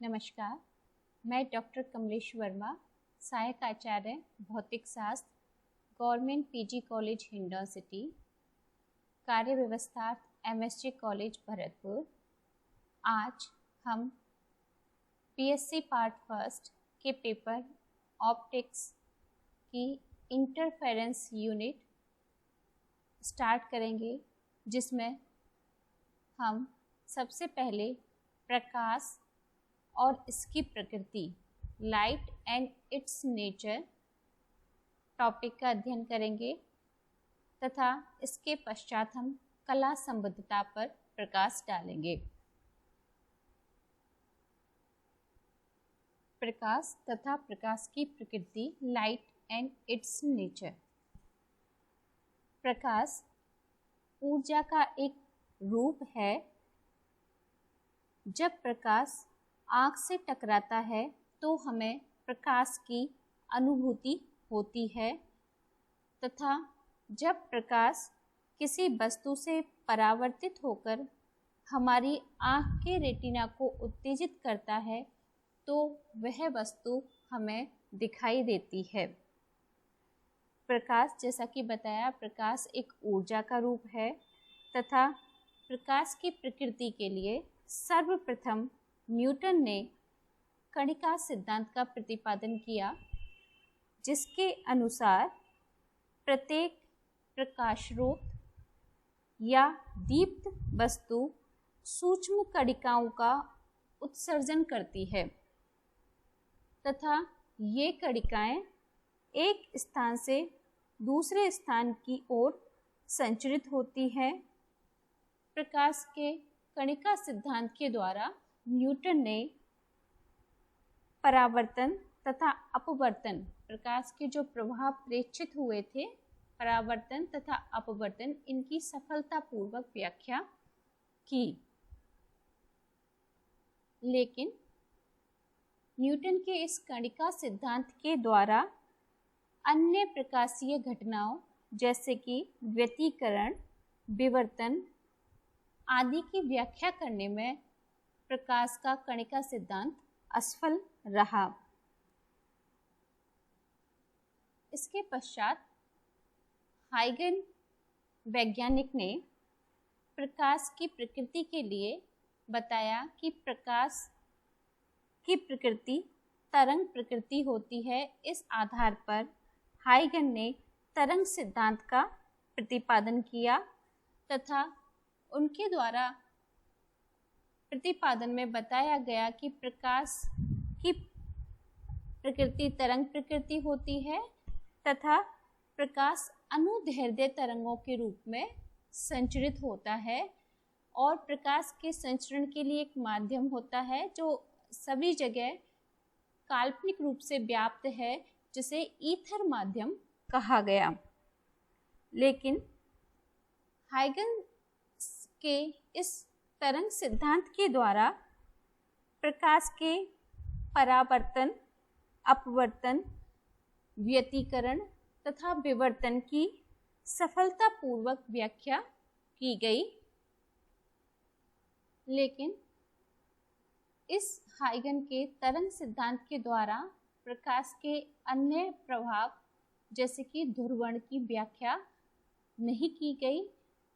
नमस्कार, मैं डॉक्टर कमलेश वर्मा, सहायक आचार्य भौतिक शास्त्र, government PG college Hindaun city, कार्य व्यवस्थार्थ एमएसजी कॉलेज भरतपुर। आज हम पीएससी पार्ट फर्स्ट के पेपर ऑप्टिक्स की इंटरफेरेंस यूनिट स्टार्ट करेंगे, जिसमें हम सबसे पहले प्रकाश और इसकी प्रकृति, light and it's nature topic का अध्ययन करेंगे तथा इसके पश्चात हम कला संबद्धता पर प्रकाश डालेंगे। प्रकाश तथा प्रकाश की प्रकृति, लाइट एंड इट्स नेचर। प्रकाश ऊर्जा का एक रूप है। जब प्रकाश आँख से टकराता है तो हमें प्रकाश की अनुभूति होती है तथा जब प्रकाश किसी वस्तु से परावर्तित होकर हमारी आँख के रेटिना को उत्तेजित करता है तो वह वस्तु हमें दिखाई देती है। प्रकाश, जैसा कि बताया, प्रकाश एक ऊर्जा का रूप है तथा प्रकाश की प्रकृति के लिए सर्वप्रथम न्यूटन ने कणिका सिद्धांत का प्रतिपादन किया, जिसके अनुसार प्रत्येक प्रकाशरोत या दीप्त वस्तु सूक्ष्म कणिकाओं का उत्सर्जन करती है तथा ये कणिकाएं एक स्थान से दूसरे स्थान की ओर संचरित होती हैं। प्रकाश के कणिका सिद्धांत के द्वारा न्यूटन ने परावर्तन तथा अपवर्तन, प्रकाश के जो प्रभाव प्रेक्षित हुए थे, परावर्तन तथा अपवर्तन, इनकी सफलतापूर्वक व्याख्या की। लेकिन न्यूटन के इस कणिका सिद्धांत के द्वारा अन्य प्रकाशीय घटनाओं जैसे कि व्यतिकरण, विवर्तन आदि की व्याख्या करने में प्रकाश का कणिका सिद्धांत असफल रहा। इसके पश्चात हाइगन वैज्ञानिक ने प्रकाश की प्रकृति के लिए बताया कि प्रकाश की प्रकृति तरंग प्रकृति होती है। इस आधार पर हाइगन ने तरंग सिद्धांत का प्रतिपादन किया तथा उनके द्वारा प्रतिपादन में बताया गया कि प्रकाश की प्रकृति तरंग प्रकृति होती है तथा प्रकाश अनुदैर्ध्य तरंगों के रूप में संचरित होता है और प्रकाश के संचरण के लिए एक माध्यम होता है जो सभी जगह काल्पनिक रूप से व्याप्त है, जिसे ईथर माध्यम कहा गया। लेकिन हाइगन के इस तरंग सिद्धांत के द्वारा प्रकाश के परावर्तन, अपवर्तन, व्यतिकरण तथा विवर्तन की सफलतापूर्वक व्याख्या की गई। लेकिन इस हाइगन के तरंग सिद्धांत के द्वारा प्रकाश के अन्य प्रभाव जैसे कि ध्रुवण की व्याख्या नहीं की गई।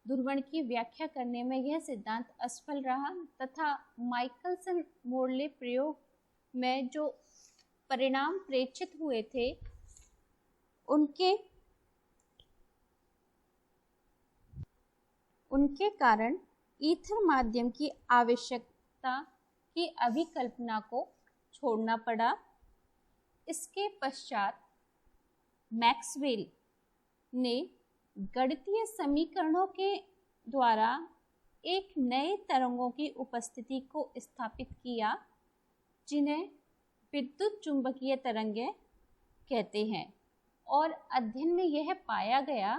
ध्रुवण की व्याख्या करने में यह सिद्धांत असफल रहा तथा माइकलसन मोर्ले प्रयोग में जो परिणाम प्रेक्षित हुए थे उनके कारण ईथर माध्यम की आवश्यकता की अभिकल्पना को छोड़ना पड़ा। इसके पश्चात मैक्सवेल ने गणितीय समीकरणों के द्वारा एक नए तरंगों की उपस्थिति को स्थापित किया, जिन्हें विद्युत चुंबकीय तरंगें कहते हैं। और अध्ययन में यह पाया गया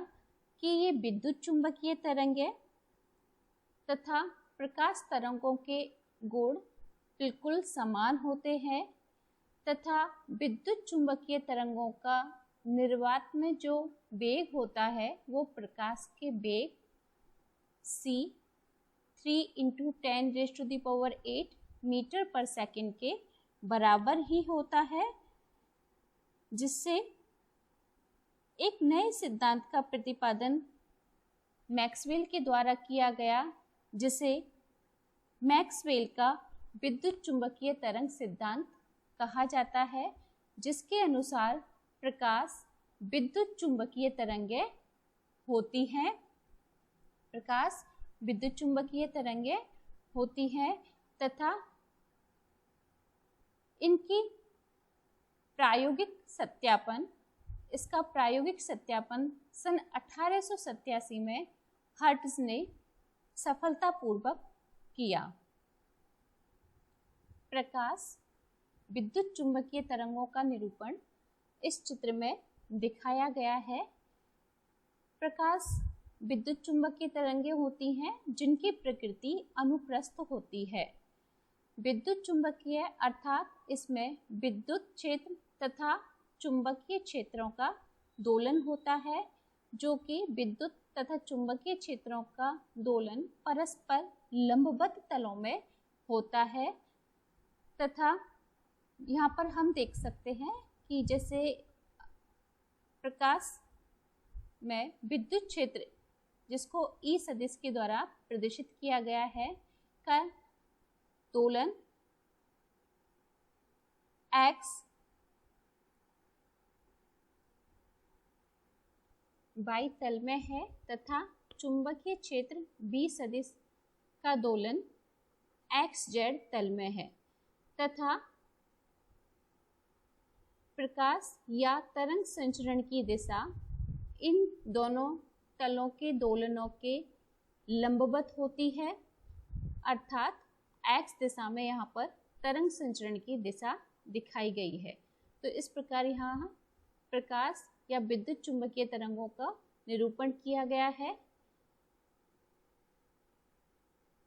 कि ये विद्युत चुंबकीय तरंगें तथा प्रकाश तरंगों के गुण बिल्कुल समान होते हैं तथा विद्युत चुंबकीय तरंगों का निर्वात में जो वेग होता है वो प्रकाश के वेग c 3 × 10⁸ मीटर पर सेकंड के बराबर ही होता है, जिससे एक नए सिद्धांत का प्रतिपादन मैक्सवेल के द्वारा किया गया, जिसे मैक्सवेल का विद्युत चुंबकीय तरंग सिद्धांत कहा जाता है, जिसके अनुसार प्रकाश विद्युत चुंबकीय तरंगें होती हैं। प्रकाश विद्युत चुंबकीय तरंगें होती हैं तथा इनकी इसका प्रायोगिक सत्यापन सन 1887 में हर्ट्ज ने सफलतापूर्वक किया। प्रकाश विद्युत चुंबकीय तरंगों का निरूपण इस चित्र में दिखाया गया है। प्रकाश विद्युत चुंबकीय तरंगें होती हैं जिनकी प्रकृति अनुप्रस्थ होती है। विद्युत चुंबकीय अर्थात इसमें विद्युत क्षेत्र तथा चुंबकीय क्षेत्रों का दोलन होता है, जो कि विद्युत तथा चुंबकीय क्षेत्रों का दोलन परस्पर लंबवत तलों में होता है। तथा यहाँ पर हम देख सकते हैं कि जैसे प्रकाश में विद्युत क्षेत्र, जिसको ई सदिश के द्वारा प्रदर्शित किया गया है, का दोलन x y तल में है तथा चुंबकीय क्षेत्र b सदिश का दोलन xz तल में है तथा प्रकाश या तरंग संचरण की दिशा इन दोनों तलों के दोलनों के लंबवत होती है, अर्थात x दिशा में यहाँ पर तरंग संचरण की दिशा दिखाई गई है। तो इस प्रकार यहाँ प्रकाश या विद्युत चुंबकीय तरंगों का निरूपण किया गया है।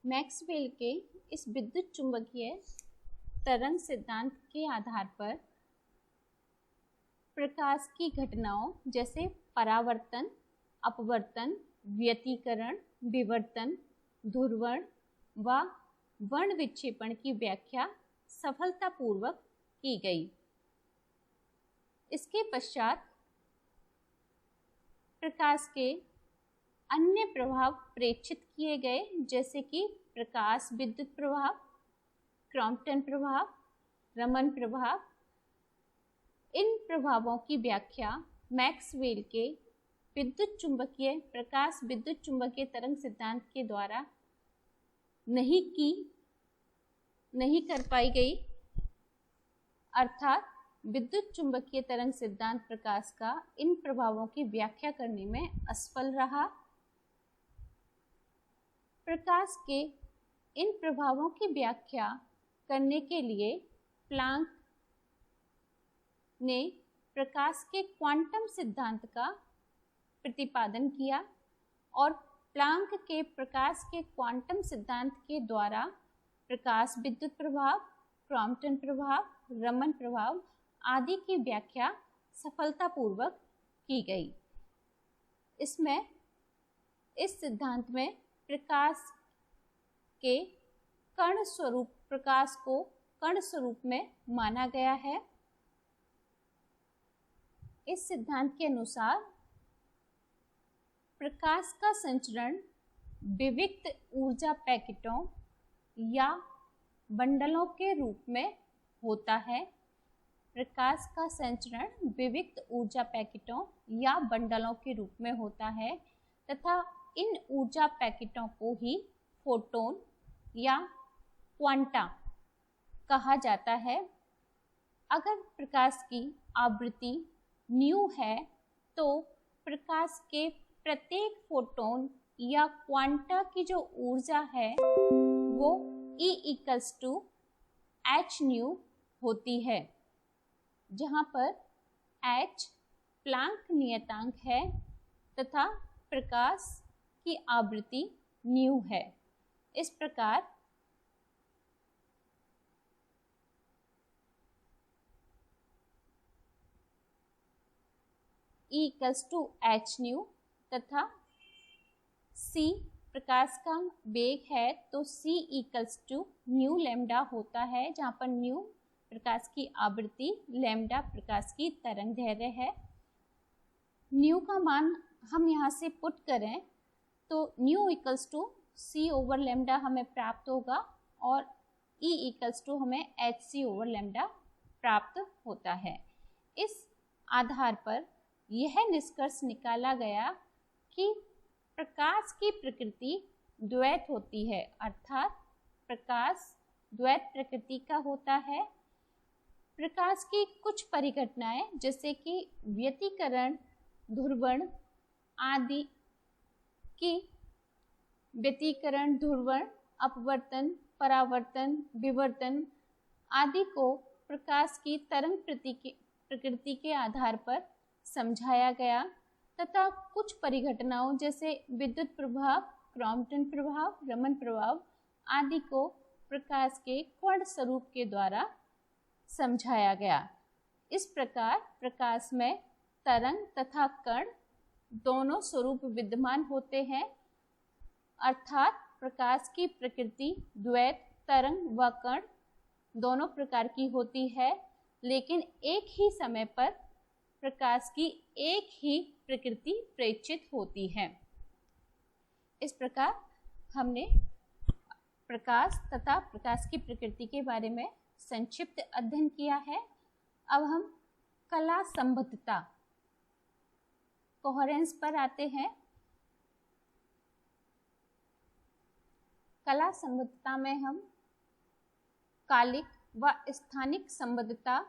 मैक्सवेल के इस विद्युत चुंबकीय तरंग सिद्धांत के आधार पर प्रकाश की घटनाओं जैसे परावर्तन, अपवर्तन, व्यतिकरण, विवर्तन, ध्रुवण व वर्ण विक्षेपण की व्याख्या सफलतापूर्वक की गई। इसके पश्चात प्रकाश के अन्य प्रभाव प्रेक्षित किए गए, जैसे कि प्रकाश विद्युत प्रभाव, क्रॉम्पटन प्रभाव, रमन प्रभाव। इन प्रभावों की व्याख्या मैक्सवेल के प्रकाश विद्युत चुंबकीय तरंग सिद्धांत के द्वारा नहीं कर पाई गई, अर्थात विद्युत चुंबकीय तरंग सिद्धांत प्रकाश का इन प्रभावों की व्याख्या करने में असफल रहा। प्रकाश के इन प्रभावों की व्याख्या करने के लिए प्लांक ने प्रकाश के क्वांटम सिद्धांत का प्रतिपादन किया और प्लांक के प्रकाश के क्वांटम सिद्धांत के द्वारा प्रकाश विद्युत प्रभाव, क्रॉम्पटन प्रभाव, रमन प्रभाव आदि की व्याख्या सफलतापूर्वक की गई। इस सिद्धांत में प्रकाश को कण स्वरूप में माना गया है। इस सिद्धांत के अनुसार प्रकाश का संचरण विविक्त ऊर्जा पैकेटों या बंडलों के रूप में होता है। प्रकाश का संचरण विविक्त ऊर्जा पैकेटों या बंडलों के रूप में होता है तथा इन ऊर्जा पैकेटों को ही फोटोन या क्वांटा कहा जाता है। अगर प्रकाश की आवृत्ति न्यू है तो प्रकाश के प्रत्येक फोटोन या क्वांटा की जो ऊर्जा है वो E = h न्यू होती है, जहाँ पर h प्लांक नियतांक है तथा प्रकाश की आवृत्ति न्यू है। इस प्रकार E = h न्यू तथा c प्रकाश का वेग है तो c equals to nu lambda होता है, जहाँ पर न्यू प्रकाश की आवृत्ति, लैम्डा प्रकाश की तरंग दैर्घ्य है। न्यू का मान हम यहाँ से पुट करें तो nu equals to c over lambda हमें प्राप्त होगा और E इक्वल्स टू हमें hc ओवर लैम्डा प्राप्त होता है। इस आधार पर यह निष्कर्ष निकाला गया कि प्रकाश की प्रकृति द्वैत होती है, अर्थात प्रकाश द्वैत प्रकृति का होता है। प्रकाश की कुछ परिघटनाएं जैसे कि व्यतिकरण, ध्रुवण आदि की व्यतिकरण, ध्रुवण, अपवर्तन, परावर्तन, विवर्तन आदि को प्रकाश की तरंग प्रकृति के आधार पर समझाया गया तथा कुछ परिघटनाओं जैसे विद्युत प्रभाव, क्रॉम्पटन प्रभाव, रमन प्रभाव आदि को प्रकाश के क्वांट स्वरूप के द्वारा समझाया गया। इस प्रकार प्रकाश में तरंग तथा कण दोनों स्वरूप विद्यमान होते हैं, अर्थात प्रकाश की प्रकृति द्वैत, तरंग व कण दोनों प्रकार की होती है, लेकिन एक ही समय पर प्रकाश की एक ही प्रकृति प्रेक्षित होती है। इस प्रकार हमने प्रकाश तथा प्रकाश की प्रकृति के बारे में संक्षिप्त अध्ययन किया है। अब हम कला संबद्धता, कोहेरेंस पर आते हैं। कला संबद्धता में हम कालिक व स्थानिक संबद्धता,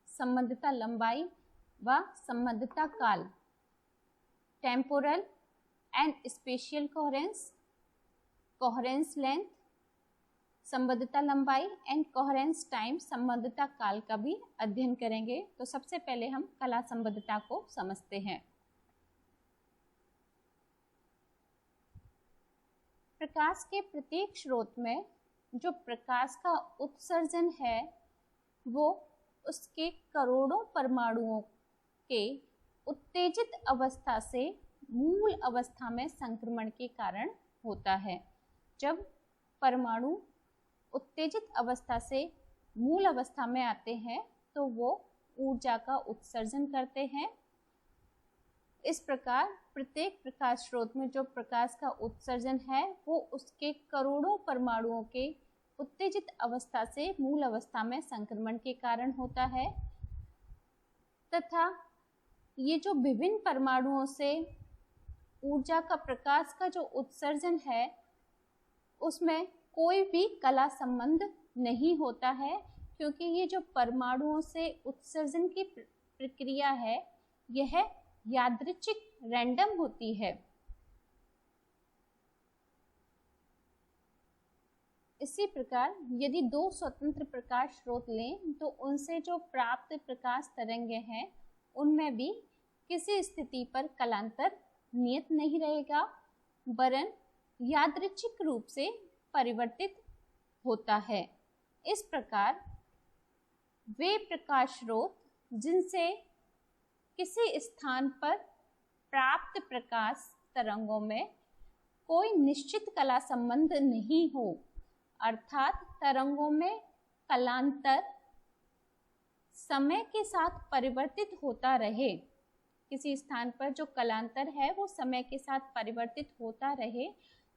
संबद्धता लंबाई व संबद्धता काल, temporal and spatial coherence, coherence length, संबद्धता लंबाई एंड कोहेरेंस टाइम, संबद्धता काल का भी अध्ययन करेंगे। तो सबसे पहले हम कला संबद्धता को समझते हैं। प्रकाश के प्रत्येक स्रोत में जो प्रकाश का उत्सर्जन है वो उसके करोड़ों परमाणुओं के उत्तेजित अवस्था से मूल अवस्था में संक्रमण के कारण होता है। जब परमाणु उत्तेजित अवस्था से मूल अवस्था में आते हैं तो वो ऊर्जा का उत्सर्जन करते हैं। इस प्रकार प्रत्येक प्रकाश स्रोत में जो प्रकाश का उत्सर्जन है वो उसके करोड़ों परमाणुओं के उत्तेजित अवस्था से मूल अवस्था में संक्रमण के कारण होता है तथा ये जो विभिन्न परमाणुओं से ऊर्जा का, प्रकाश का जो उत्सर्जन है उसमें कोई भी कला संबंध नहीं होता है, क्योंकि ये जो परमाणुओं से उत्सर्जन की प्रक्रिया है यह यादृच्छिक, रैंडम होती है। इसी प्रकार यदि दो स्वतंत्र प्रकाश स्रोत लें तो उनसे जो प्राप्त प्रकाश तरंगे हैं उनमें भी किसी स्थिति पर कलांतर नियत नहीं रहेगा, वरन यादृच्छिक रूप से परिवर्तित होता है। इस प्रकार वे प्रकाश स्रोत जिनसे किसी स्थान पर प्राप्त प्रकाश तरंगों में कोई निश्चित कला संबंध नहीं हो, अर्थात तरंगों में कलांतर समय के साथ परिवर्तित होता रहे, किसी स्थान पर जो कलांतर है वो समय के साथ परिवर्तित होता रहे,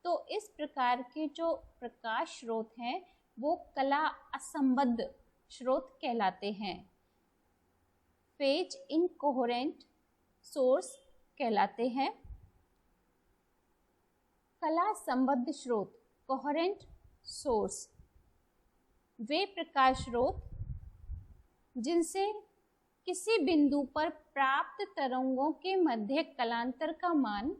तो इस प्रकार के जो प्रकाश स्रोत हैं वो कला असंबद्ध स्रोत कहलाते हैं, फेज इनकोहेरेंट सोर्स कहलाते हैं। कला संबद्ध स्रोत, कोहेरेंट सोर्स, वे प्रकाश स्रोत जिनसे किसी बिंदु पर प्राप्त तरंगों के मध्य कलांतर का मान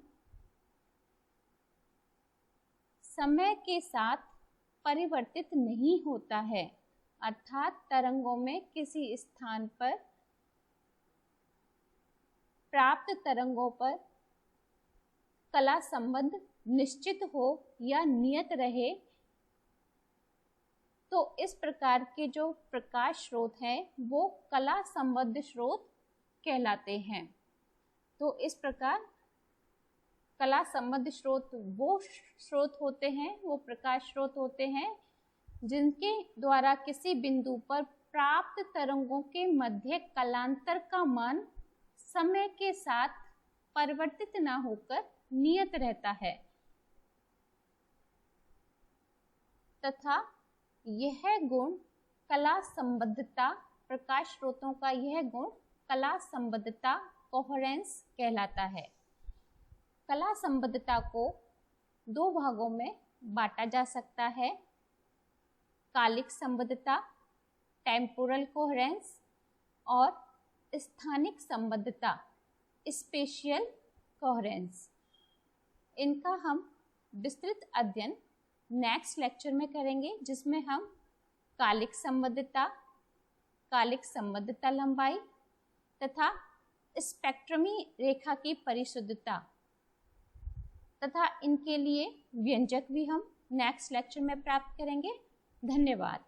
समय के साथ परिवर्तित नहीं होता है, अर्थात तरंगों में किसी स्थान पर प्राप्त तरंगों पर कला संबंध निश्चित हो या नियत रहे, तो इस प्रकार के जो प्रकाश स्रोत हैं वो कला संबद्ध स्रोत कहलाते हैं। तो इस प्रकार कला संबद्ध स्रोत वो स्रोत होते हैं, वो प्रकाश स्रोत होते हैं जिनके द्वारा किसी बिंदु पर प्राप्त तरंगों के मध्य कलांतर का मान समय के साथ परिवर्तित न होकर नियत रहता है तथा यह गुण कला संबद्धता, प्रकाश स्रोतों का यह गुण कला संबद्धता कोहेरेंस कहलाता है। कला संबद्धता को दो भागों में बांटा जा सकता है, कालिक संबद्धता टेम्पोरल कोहेरेंस और स्थानिक संबद्धता स्पेशियल कोहेरेंस। इनका हम विस्तृत अध्ययन नेक्स्ट लेक्चर में करेंगे, जिसमें हम कालिक संबद्धता लंबाई तथा स्पेक्ट्रमी रेखा की परिशुद्धता तथा इनके लिए व्यंजक भी हम नेक्स्ट लेक्चर में प्राप्त करेंगे। धन्यवाद।